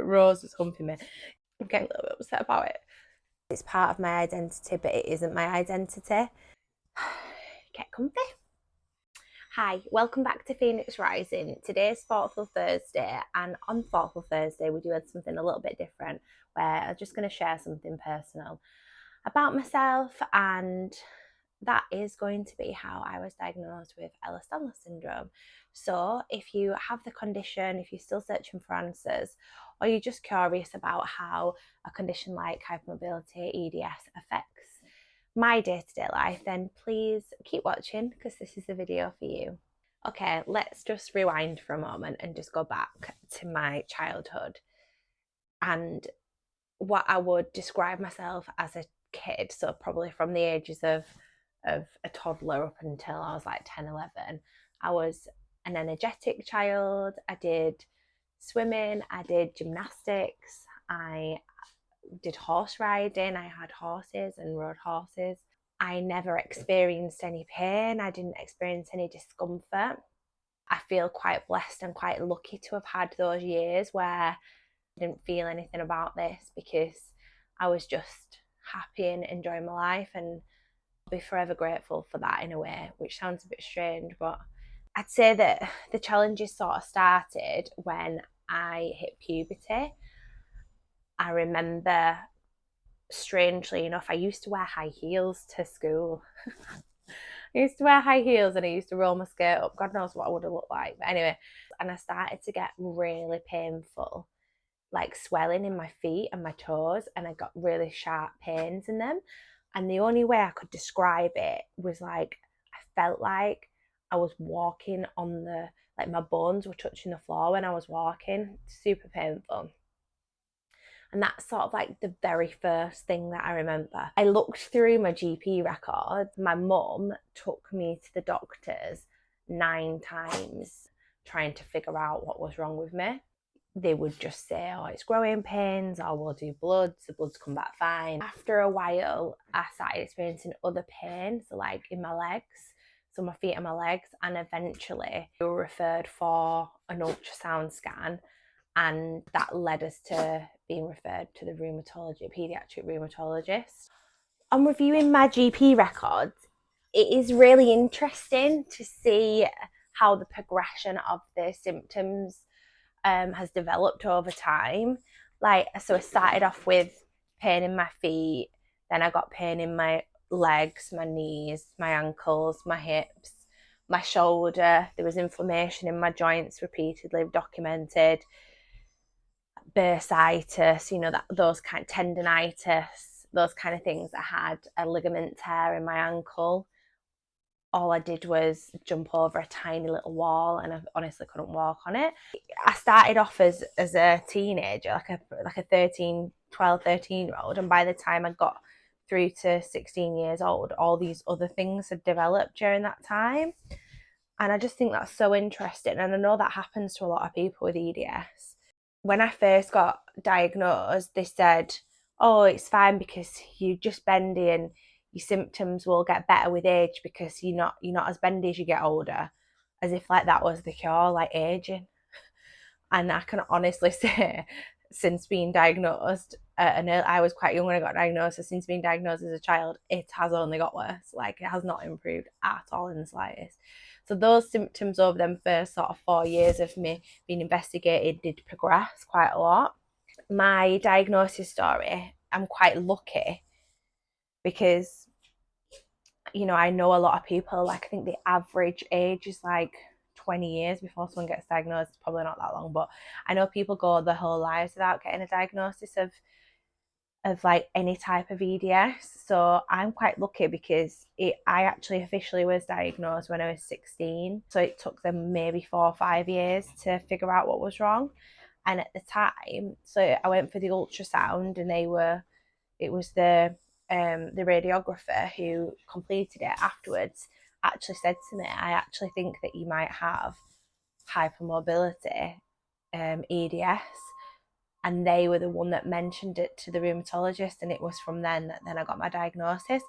Rose is humping me. I'm getting a little bit upset about it. It's part of my identity, but it isn't my identity. Get comfy. Hi, welcome back to Phoenix Rising. Today's Thoughtful Thursday, and on Thoughtful Thursday we do something a little bit different where I'm just going to share something personal about myself, and that is going to be how I was diagnosed with Ehlers-Danlos Syndrome. So if you have the condition, if you're still searching for answers, or you're just curious about how a condition like hypermobility EDS affects my day-to-day life, then please keep watching because this is the video for you. Okay, let's just rewind for a moment and just go back to my childhood and what I would describe myself as a kid. So probably from the ages of a toddler up until I was like 10, 11. I was an energetic child. I did swimming, I did gymnastics, I did horse riding, I had horses and rode horses. I never experienced any pain, I didn't experience any discomfort. I feel quite blessed and quite lucky to have had those years where I didn't feel anything about this, because I was just happy and enjoying my life, and I'll be forever grateful for that in a way, which sounds a bit strange, but I'd say that the challenges sort of started when I hit puberty. I remember, strangely enough, I used to wear high heels to school. I used to wear high heels and I used to roll my skirt up. God knows what I would have looked like. But anyway, and I started to get really painful, like swelling in my feet and my toes, and I got really sharp pains in them. And the only way I could describe it was like, I felt like I was walking on like my bones were touching the floor when I was walking. Super painful. And that's sort of like the very first thing that I remember. I looked through my GP records. My mum took me to the doctors 9 times trying to figure out what was wrong with me. They would just say, oh, it's growing pains, or we'll do bloods, the bloods come back fine. After a while, I started experiencing other pain, so like in my legs, so my feet and my legs, and eventually we were referred for an ultrasound scan, and that led us to being referred to the paediatric rheumatologist. On reviewing my GP records, it is really interesting to see how the progression of the symptoms has developed over time. Like, so I started off with pain in my feet, then I got pain in my legs, my knees, my ankles, my hips, my shoulder. There was inflammation in my joints, repeatedly documented. Bursitis, those kind of tendonitis, those kind of things. I had a ligament tear in my ankle. All I did was jump over a tiny little wall, and I honestly couldn't walk on it. I started off as a teenager, like a 13-year-old, and by the time I got through to 16 years old, all these other things had developed during that time. And I just think that's so interesting, and I know that happens to a lot of people with EDS. When I first got diagnosed, they said, oh, it's fine because you're just bendy and your symptoms will get better with age because you're not as bendy as you get older, as if like that was the cure, like aging. And I can honestly say, since being diagnosed, and I was quite young when I got diagnosed, so since being diagnosed as a child, it has only got worse. Like, it has not improved at all in the slightest. So those symptoms over them first sort of 4 years of me being investigated did progress quite a lot. My diagnosis story, I'm quite lucky because, I know a lot of people, like I think the average age is like 20 years before someone gets diagnosed. It's probably not that long, but I know people go their whole lives without getting a diagnosis of like any type of EDS. So I'm quite lucky because I actually officially was diagnosed when I was 16. So it took them maybe 4 or 5 years to figure out what was wrong. And at the time, so I went for the ultrasound, and it was the radiographer who completed it afterwards actually said to me, I actually think that you might have hypermobility EDS. And they were the one that mentioned it to the rheumatologist, and it was from then that I got my diagnosis.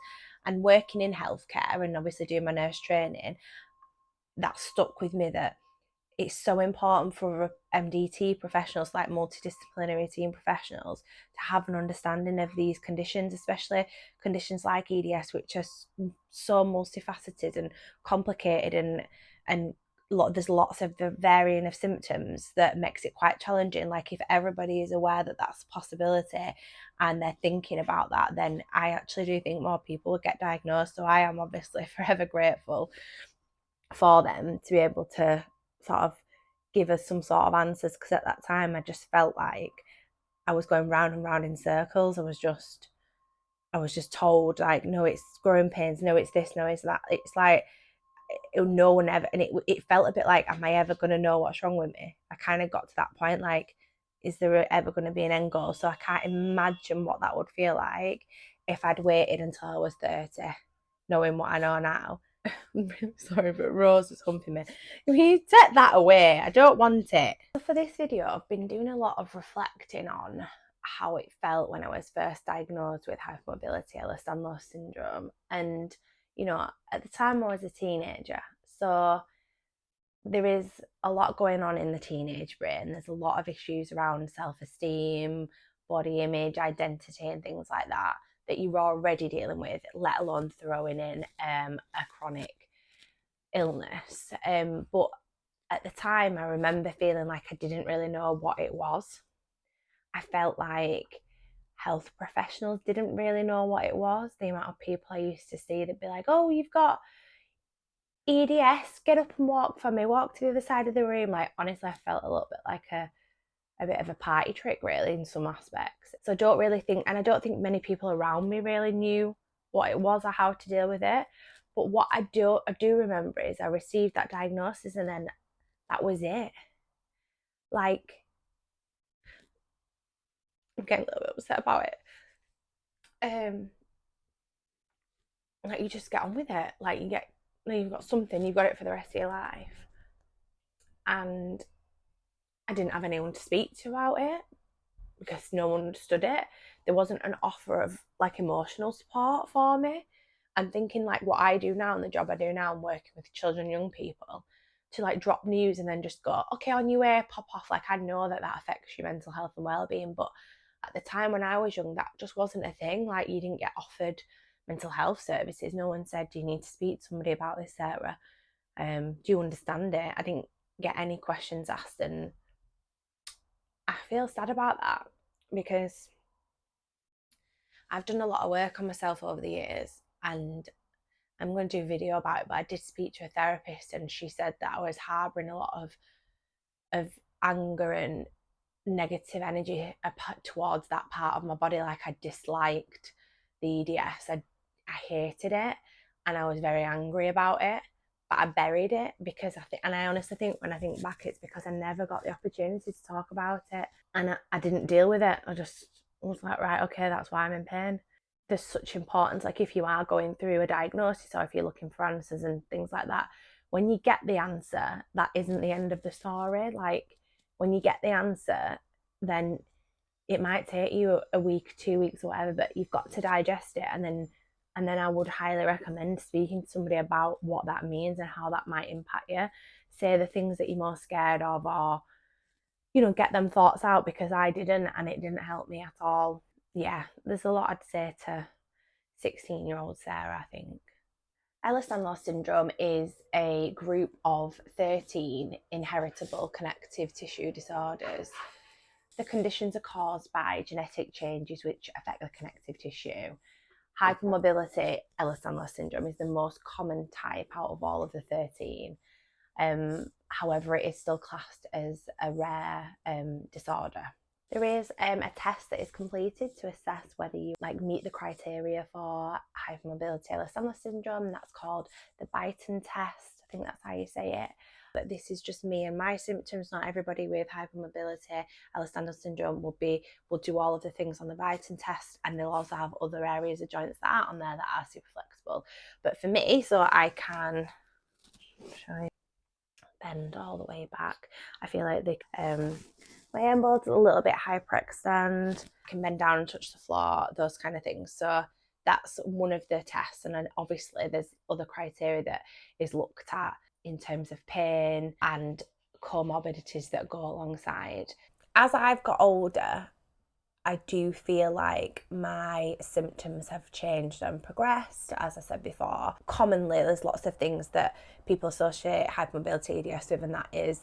And working in healthcare and obviously doing my nurse training, that stuck with me, that it's so important for MDT professionals, like multidisciplinary team professionals, to have an understanding of these conditions, especially conditions like EDS, which are so multifaceted and complicated, and there's lots of the varying of symptoms that makes it quite challenging. Like, if everybody is aware that that's a possibility and they're thinking about that, then I actually do think more people would get diagnosed. So I am obviously forever grateful for them to be able to sort of give us some sort of answers, because at that time I just felt like I was going round and round in circles. I was just told, like, no, it's growing pains, no, it's this, no, it's that. It's like no one ever, and it felt a bit like, am I ever going to know what's wrong with me? I kind of got to that point, like, is there ever going to be an end goal? So I can't imagine what that would feel like if I'd waited until I was 30, knowing what I know now. I'm really sorry, but Rose is humping me. Can you take that away? I don't want it. So for this video, I've been doing a lot of reflecting on how it felt when I was first diagnosed with Hypermobility Ehlers-Danlos Syndrome. And, you know, at the time I was a teenager, so there is a lot going on in the teenage brain. There's a lot of issues around self-esteem, body image, identity, and things like that you're already dealing with, let alone throwing in a chronic illness. But at the time, I remember feeling like I didn't really know what it was. I felt like health professionals didn't really know what it was. The amount of people I used to see that'd be like, oh, you've got EDS, get up and walk for me, walk to the other side of the room. Like, honestly, I felt a little bit like a bit of a party trick, really, in some aspects. So I don't really think, and I don't think many people around me really knew what it was or how to deal with it. But what I do remember is I received that diagnosis, and then that was it. Like, I'm getting a little bit upset about it. Like, you just get on with it. Like, you've got something, you've got it for the rest of your life. And I didn't have anyone to speak to about it because no one understood it. There wasn't an offer of like emotional support for me. I'm thinking, like, what I do now and the job I do now, I'm working with children and young people, to like drop news and then just go, okay, on your way, pop off. Like, I know that affects your mental health and well-being, but at the time when I was young, that just wasn't a thing. Like, you didn't get offered mental health services. No one said, do you need to speak to somebody about this, Sarah? Do you understand it? I didn't get any questions asked, and I feel sad about that because I've done a lot of work on myself over the years, and I'm going to do a video about it, but I did speak to a therapist, and she said that I was harbouring a lot of anger and negative energy towards that part of my body. Like, I disliked the EDS. I hated it, and I was very angry about it, but I buried it because I honestly think, when I think back, it's because I never got the opportunity to talk about it, and I didn't deal with it. I just was like, right, okay, that's why I'm in pain. There's such importance, like, if you are going through a diagnosis or if you're looking for answers and things like that, when you get the answer, that isn't the end of the story. Like, when you get the answer, then it might take you a week, 2 weeks, or whatever, but you've got to digest it, and then I would highly recommend speaking to somebody about what that means and how that might impact you. Say the things that you're most scared of, or, you know, get them thoughts out, because I didn't, and it didn't help me at all. Yeah, there's a lot I'd say to 16-year-old Sarah, I think. Ehlers-Danlos syndrome is a group of 13 inheritable connective tissue disorders. The conditions are caused by genetic changes which affect the connective tissue. Hypermobility Ehlers-Danlos syndrome is the most common type out of all of the 13. However, it is still classed as a rare disorder. There is a test that is completed to assess whether you meet the criteria for Hypermobility Ehlers-Danlos syndrome, and that's called the Beighton test. I think that's how you say it. But this is just me and my symptoms. Not everybody with Hypermobility Ehlers-Danlos syndrome will do all of the things on the Beighton test, and they'll also have other areas of joints that aren't on there that are super flexible. But for me, so I can bend all the way back. I feel like my elbows a little bit hyperextend, can bend down and touch the floor, those kind of things. So that's one of the tests. And then obviously there's other criteria that is looked at in terms of pain and comorbidities that go alongside. As I've got older, I do feel like my symptoms have changed and progressed, as I said before. Commonly, there's lots of things that people associate hypermobility EDS with, and that is,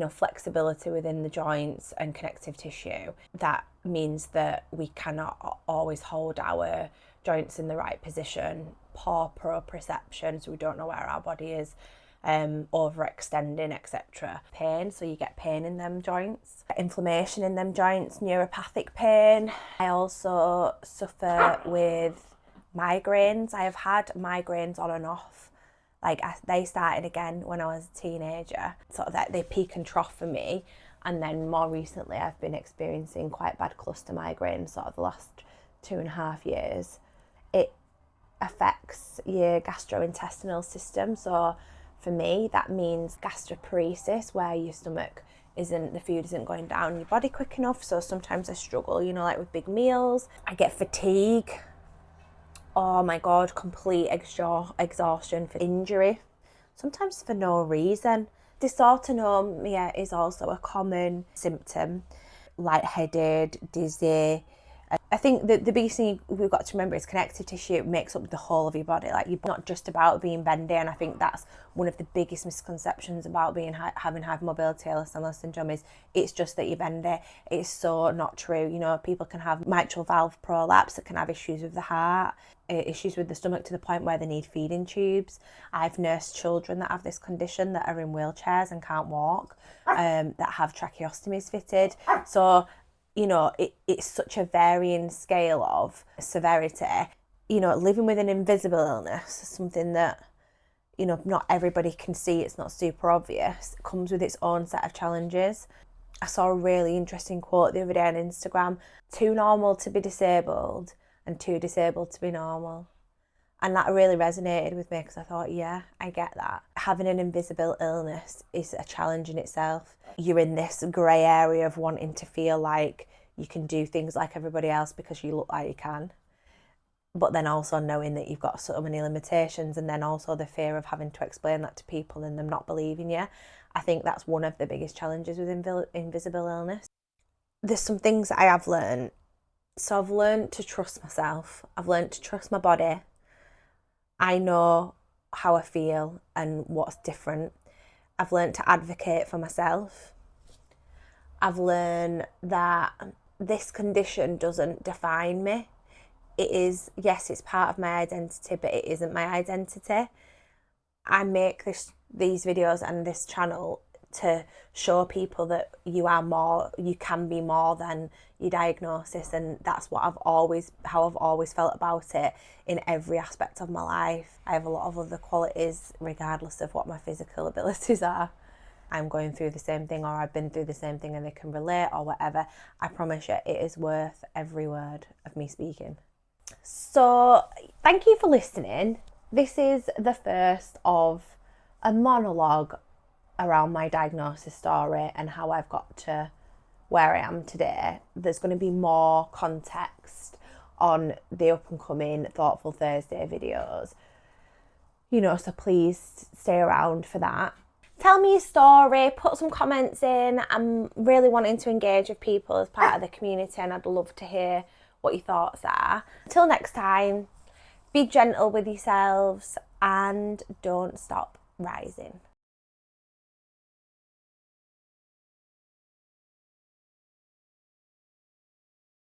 flexibility within the joints and connective tissue. That means that we cannot always hold our joints in the right position, poor proprioception, so we don't know where our body is, overextending, etc. Pain, so you get pain in them joints, inflammation in them joints, neuropathic pain. I also suffer with migraines. I have had migraines on and off. They started again when I was a teenager, sort of that they peak and trough for me, and then more recently I've been experiencing quite bad cluster migraines sort of the last 2.5 years. It affects your gastrointestinal system, so for me, that means gastroparesis, where your stomach the food isn't going down your body quick enough. So sometimes I struggle, like with big meals. I get fatigue. Oh my God, complete exhaustion, for injury, sometimes for no reason. Dysautonomia is also a common symptom, lightheaded, dizzy. I think that the biggest thing we've got to remember is connective tissue makes up the whole of your body. You're not just about being bendy, and I think that's one of the biggest misconceptions about having hypermobility Ehlers-Danlos syndrome is it's just that you're bendy. It's so not true. People can have mitral valve prolapse, that can have issues with the heart, issues with the stomach to the point where they need feeding tubes. I've nursed children that have this condition that are in wheelchairs and can't walk, that have tracheostomies fitted. So it's such a varying scale of severity. Living with an invisible illness, something that, not everybody can see, it's not super obvious, it comes with its own set of challenges. I saw a really interesting quote the other day on Instagram: too normal to be disabled and too disabled to be normal. And that really resonated with me, because I thought, yeah, I get that. Having an invisible illness is a challenge in itself. You're in this grey area of wanting to feel like you can do things like everybody else because you look like you can, but then also knowing that you've got so many limitations, and then also the fear of having to explain that to people and them not believing you. I think that's one of the biggest challenges with invisible illness. There's some things that I have learned. So I've learned to trust myself. I've learned to trust my body. I know how I feel and what's different. I've learned to advocate for myself. I've learned that this condition doesn't define me. It is, yes, it's part of my identity, but it isn't my identity. I make these videos and this channel to show people that you can be more than your diagnosis, and that's how I've always felt about it in every aspect of my life. I have a lot of other qualities regardless of what my physical abilities are. I'm going through the same thing, or I've been through the same thing, and they can relate or whatever. I promise you, it is worth every word of me speaking. So thank you for listening. This is the first of a monologue around my diagnosis story and how I've got to where I am today. There's going to be more context on the up and coming Thoughtful Thursday videos, so please stay around for that. Tell me your story, put some comments in. I'm really wanting to engage with people as part of the community, and I'd love to hear what your thoughts are. Until next time, be gentle with yourselves and don't stop rising.